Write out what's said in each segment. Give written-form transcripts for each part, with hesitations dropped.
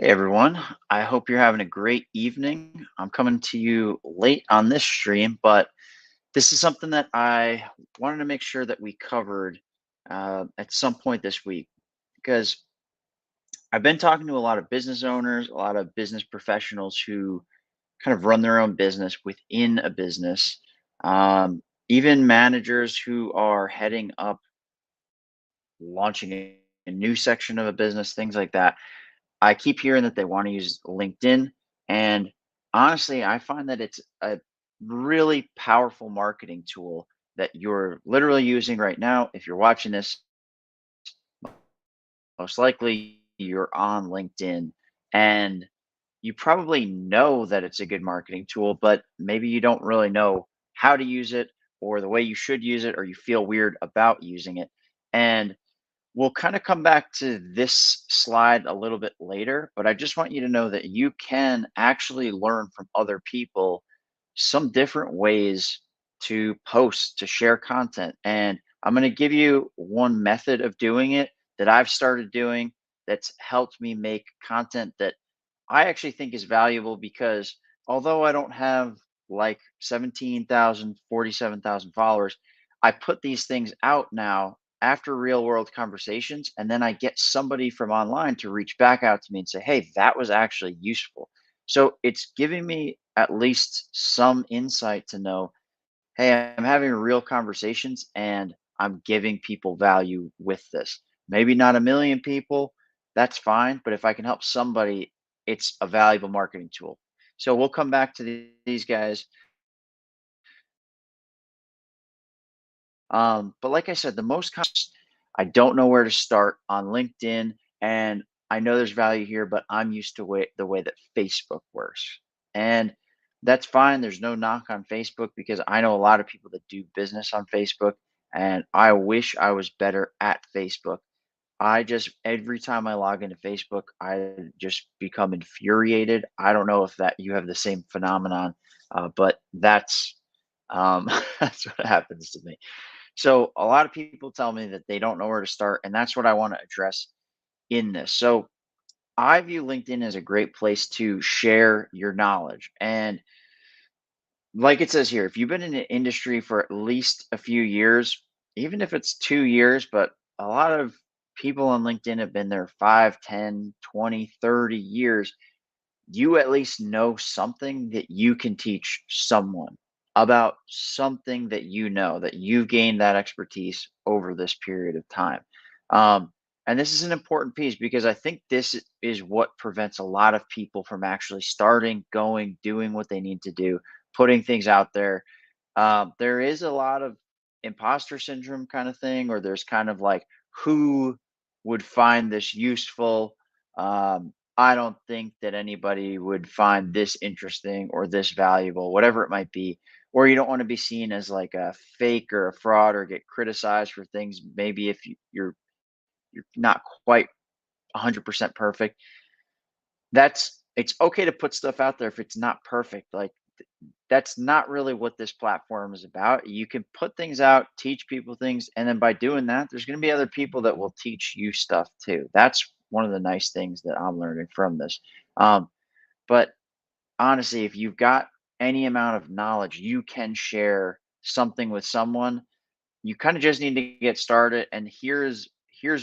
Hey everyone, I hope you're having a great evening. I'm coming to you late on this stream, but this is something that I wanted to make sure that we covered at some point this week because I've been talking to a lot of business owners, a lot of business professionals who kind of run their own business within a business, even managers who are heading up launching a new section of a business, things like that. I keep hearing that they want to use LinkedIn. And honestly, I find that it's a really powerful marketing tool that you're literally using right now. If you're watching this, most likely you're on LinkedIn and you probably know that it's a good marketing tool, but maybe you don't really know how to use it or the way you should use it, or you feel weird about using it. And we'll kind of come back to this slide a little bit later, but I just want you to know that you can actually learn from other people some different ways to post, to share content. And I'm going to give you one method of doing it that I've started doing that's helped me make content that I actually think is valuable because although I don't have like 17,000, 47,000 followers, I put these things out now after real world conversations. And then I get somebody from online to reach back out to me and say, hey, that was actually useful. So it's giving me at least some insight to know, hey, I'm having real conversations and I'm giving people value with this. Maybe not a million people, that's fine. But if I can help somebody, it's a valuable marketing tool. So we'll come back to these guys. But like I said, I don't know where to start on LinkedIn, and I know there's value here, but I'm used to the way that Facebook works, and that's fine. There's no knock on Facebook because I know a lot of people that do business on Facebook, and I wish I was better at Facebook. I just every time I log into Facebook, I just become infuriated. I don't know if that you have the same phenomenon, but that's that's what happens to me. So a lot of people tell me that they don't know where to start, and that's what I want to address in this. So I view LinkedIn as a great place to share your knowledge. And like it says here, if you've been in the industry for at least a few years, even if it's 2 years, but a lot of people on LinkedIn have been there 5, 10, 20, 30 years, you at least know something that you can teach someone about something that you know that you've gained that expertise over this period of time. And this is an important piece because I think this is what prevents a lot of people from actually starting, going, doing what they need to do, putting things out there. There is a lot of imposter syndrome kind of thing, or there's kind of like, who would find this useful? I don't think that anybody would find this interesting or this valuable, whatever it might be. Or you don't want to be seen as like a fake or a fraud or get criticized for things. Maybe if you're not quite 100% perfect, it's okay to put stuff out there if it's not perfect. Like that's not really what this platform is about. You can put things out, teach people things, and then by doing that, there's going to be other people that will teach you stuff too. That's one of the nice things that I'm learning from this. Um, but honestly, if you've got any amount of knowledge, you can share something with someone. You kind of just need to get started. And here's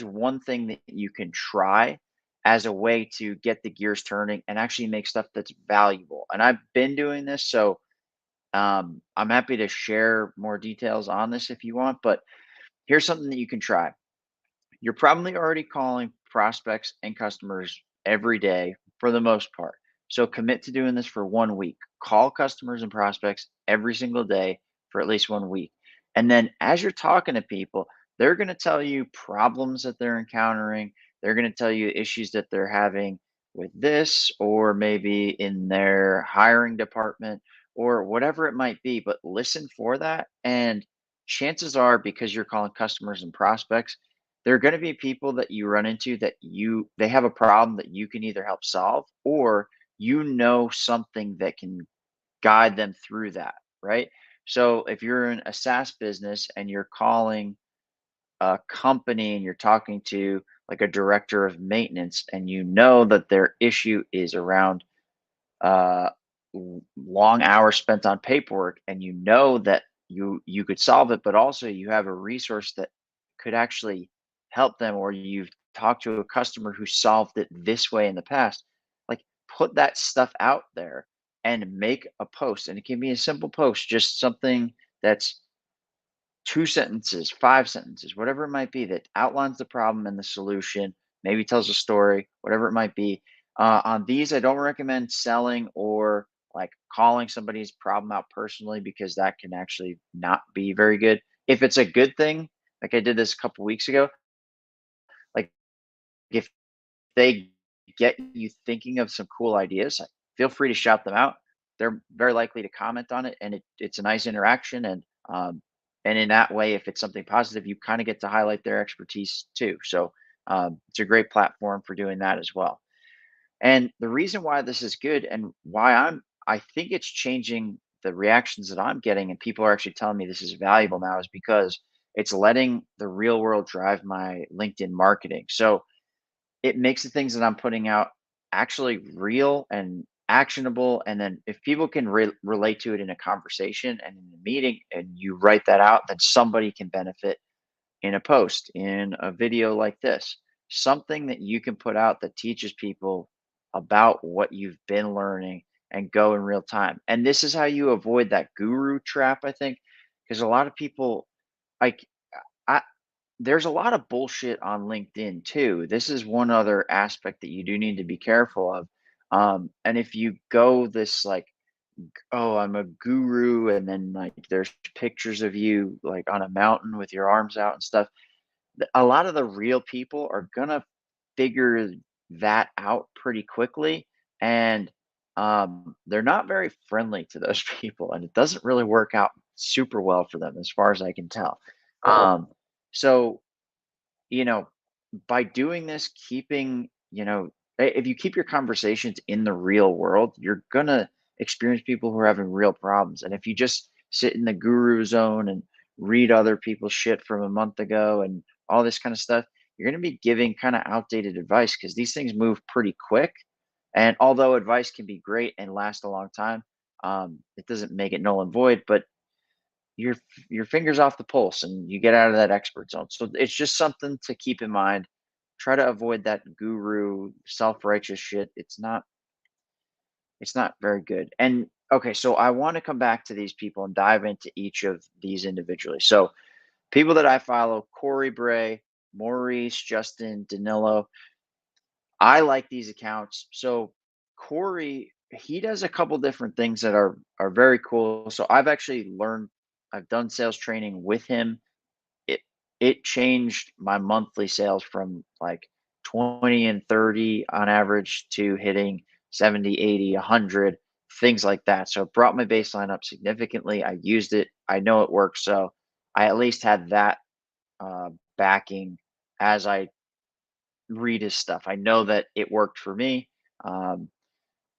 one thing that you can try as a way to get the gears turning and actually make stuff that's valuable. And I've been doing this, so I'm happy to share more details on this if you want, but here's something that you can try. You're probably already calling prospects and customers every day for the most part. So commit to doing this for 1 week. Call customers and prospects every single day for at least 1 week. And then as you're talking to people, they're going to tell you problems that they're encountering. They're going to tell you issues that they're having with this, or maybe in their hiring department, or whatever it might be. But listen for that. And chances are, because you're calling customers and prospects, there are going to be people that you run into that they have a problem that you can either help solve, or you know something that can guide them through that, right? So if you're in a SaaS business and you're calling a company and you're talking to like a director of maintenance, and you know that their issue is around uh, long hours spent on paperwork, and you know that you could solve it, but also you have a resource that could actually help them, or you've talked to a customer who solved it this way in the past, like put that stuff out there and make a post. And it can be a simple post, just something that's 2 sentences, 5 sentences, whatever it might be, that outlines the problem and the solution, maybe tells a story, whatever it might be. On these, I don't recommend selling or like calling somebody's problem out personally, because that can actually not be very good. If it's a good thing, like I did this a couple weeks ago, like if they get you thinking of some cool ideas, feel free to shout them out. They're very likely to comment on it, and it's a nice interaction. And in that way, if it's something positive, you kind of get to highlight their expertise too. So it's a great platform for doing that as well. And the reason why this is good, and why I think it's changing the reactions that I'm getting, and people are actually telling me this is valuable now, is because it's letting the real world drive my LinkedIn marketing. So it makes the things that I'm putting out actually real and actionable. And then if people can relate to it in a conversation and in a meeting, and you write that out, then somebody can benefit in a post, in a video like this, something that you can put out that teaches people about what you've been learning and go in real time. And this is how you avoid that guru trap, I think, because a lot of people, like, I, there's a lot of bullshit on LinkedIn too. This is one other aspect that you do need to be careful of. And if you go this like, oh, I'm a guru, and then like there's pictures of you like on a mountain with your arms out and stuff, a lot of the real people are gonna figure that out pretty quickly, and they're not very friendly to those people, and it doesn't really work out super well for them, as far as I can tell. Um, so you know, by doing this, keeping, if you keep your conversations in the real world, you're gonna experience people who are having real problems. And if you just sit in the guru zone and read other people's shit from a month ago and all this kind of stuff, you're gonna be giving kind of outdated advice, because these things move pretty quick. And although advice can be great and last a long time, it doesn't make it null and void. But your your fingers off the pulse and you get out of that expert zone. So it's just something to keep in mind. Try to avoid that guru self-righteous shit. It's not very good. And okay, so I want to come back to these people and dive into each of these individually. So people that I follow: Corey Bray, Maurice, Justin, Danilo. I like these accounts. So Corey, he does a couple different things that are very cool. So I've done sales training with him. It changed my monthly sales from like 20 and 30 on average to hitting 70, 80, 100, things like that. So it brought my baseline up significantly. I used it. I know it works. So I at least had that backing as I read his stuff. I know that it worked for me. Um,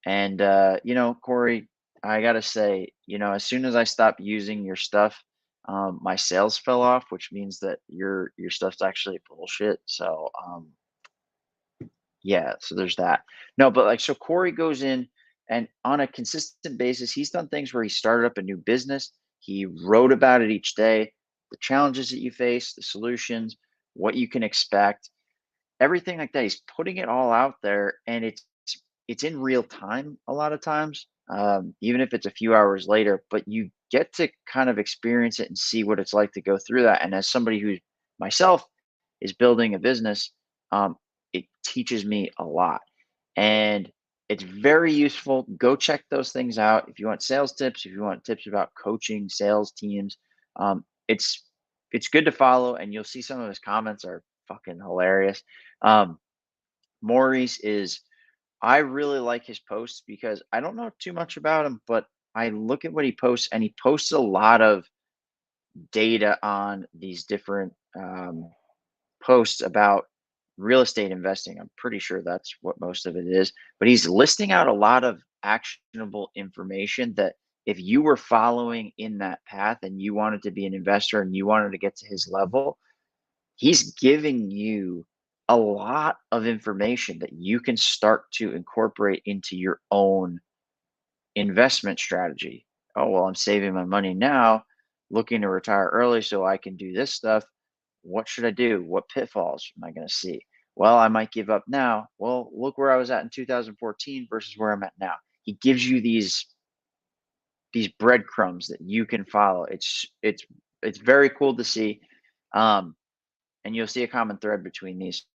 and Corey, I gotta say, as soon as I stopped using your stuff, my sales fell off, which means that your stuff's actually bullshit. So yeah, so there's that. No, but like, so Corey goes in, and on a consistent basis, he's done things where he started up a new business. He wrote about it each day, the challenges that you face, the solutions, what you can expect, everything like that. He's putting it all out there, and it's in real time a lot of times, even if it's a few hours later. But you get to kind of experience it and see what it's like to go through that. And as somebody who myself is building a business, it teaches me a lot, and it's very useful. Go check those things out if you want sales tips, if you want tips about coaching sales teams. It's good to follow, and you'll see some of his comments are fucking hilarious. um, Maurice is I really like his posts because I don't know too much about him, but I look at what he posts, and he posts a lot of data on these different posts about real estate investing. I'm pretty sure that's what most of it is, but he's listing out a lot of actionable information that if you were following in that path and you wanted to be an investor and you wanted to get to his level, he's giving you a lot of information that you can start to incorporate into your own investment strategy. Oh, well, I'm saving my money now, looking to retire early so I can do this stuff. What should I do? What pitfalls am I going to see? Well, I might give up now. Well, look where I was at in 2014 versus where I'm at now. He gives you these breadcrumbs that you can follow. It's very cool to see. Um, and you'll see a common thread between these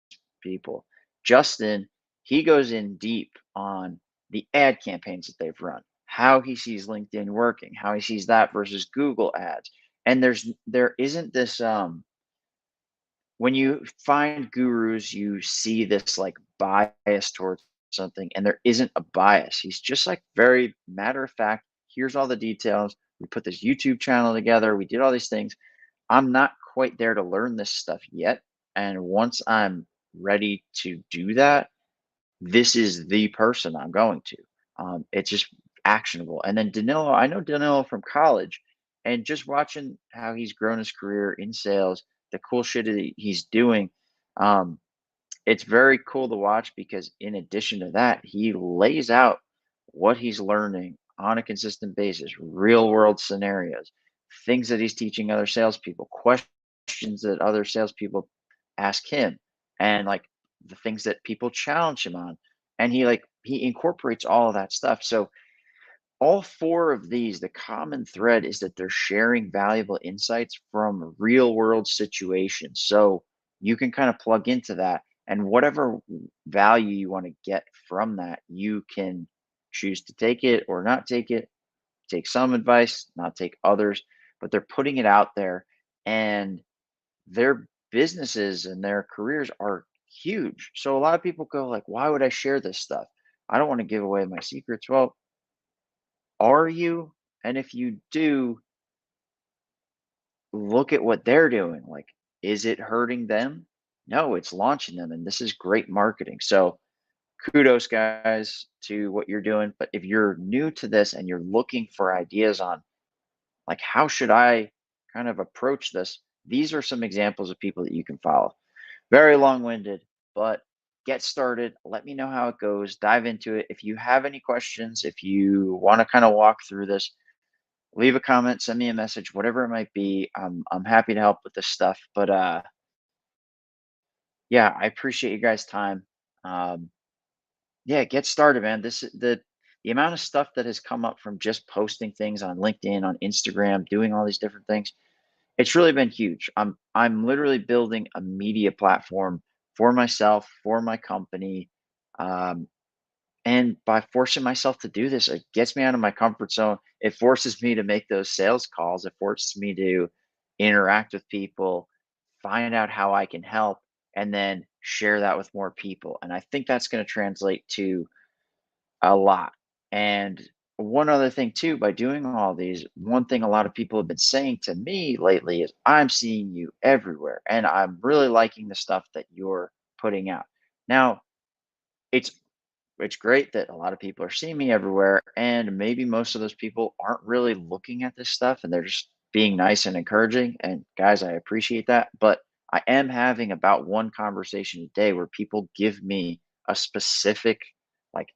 people. Justin, he goes in deep on the ad campaigns that they've run, how he sees LinkedIn working, how he sees that versus Google ads. And there isn't this when you find gurus, you see this like bias towards something, and there isn't a bias. He's just like very matter of fact. Here's all the details. We put this YouTube channel together. We did all these things. I'm not quite there to learn this stuff yet. And once I'm ready to do that, this is the person I'm going to. It's just actionable. And then Danilo, I know Danilo from college, and just watching how he's grown his career in sales, the cool shit that he's doing, um, it's very cool to watch because in addition to that, he lays out what he's learning on a consistent basis, real world scenarios, things that he's teaching other salespeople, questions that other salespeople ask him, and like the things that people challenge him on. And he incorporates all of that stuff. So all four of these, the common thread is that they're sharing valuable insights from real world situations. So you can kind of plug into that, and whatever value you want to get from that, you can choose to take it or not take it, take some advice, not take others, but they're putting it out there, and their businesses and their careers are huge. So a lot of people go like, why would I share this stuff? I don't want to give away my secrets. Well, are you? And if you do, look at what they're doing. Like, is it hurting them? No, it's launching them. And this is great marketing. So kudos, guys, to what you're doing. But if you're new to this and you're looking for ideas on like, how should I kind of approach this? These are some examples of people that you can follow. Very long winded, but get started. Let me know how it goes. Dive into it. If you have any questions, if you want to kind of walk through this, leave a comment, send me a message, whatever it might be. I'm happy to help with this stuff. But yeah, I appreciate you guys' time. Um, yeah, get started, man. The amount of stuff that has come up from just posting things on LinkedIn, on Instagram, doing all these different things. It's really been huge. I'm literally building a media platform for myself, for my company. Um, And by forcing myself to do this, it gets me out of my comfort zone. It forces me to make those sales calls. It forces me to interact with people, find out how I can help, and then share that with more people. And I think that's going to translate to a lot. And one other thing, too, by doing all these, one thing a lot of people have been saying to me lately is, I'm seeing you everywhere. And I'm really liking the stuff that you're putting out. Now, it's it's great that a lot of people are seeing me everywhere, and maybe most of those people aren't really looking at this stuff and they're just being nice and encouraging. And guys, I appreciate that. But I am having about one conversation a day where people give me a specific, like,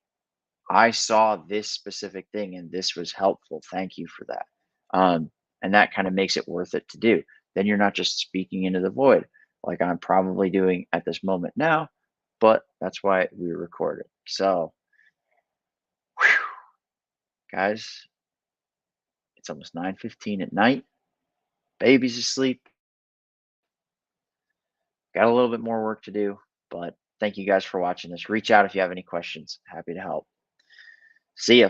I saw this specific thing and this was helpful. Thank you for that. And that kind of makes it worth it to do. Then you're not just speaking into the void like I'm probably doing at this moment now, but that's why we record it. So, whew, guys, it's almost 9:15 at night. Baby's asleep. Got a little bit more work to do, but thank you guys for watching this. Reach out if you have any questions. Happy to help. See ya.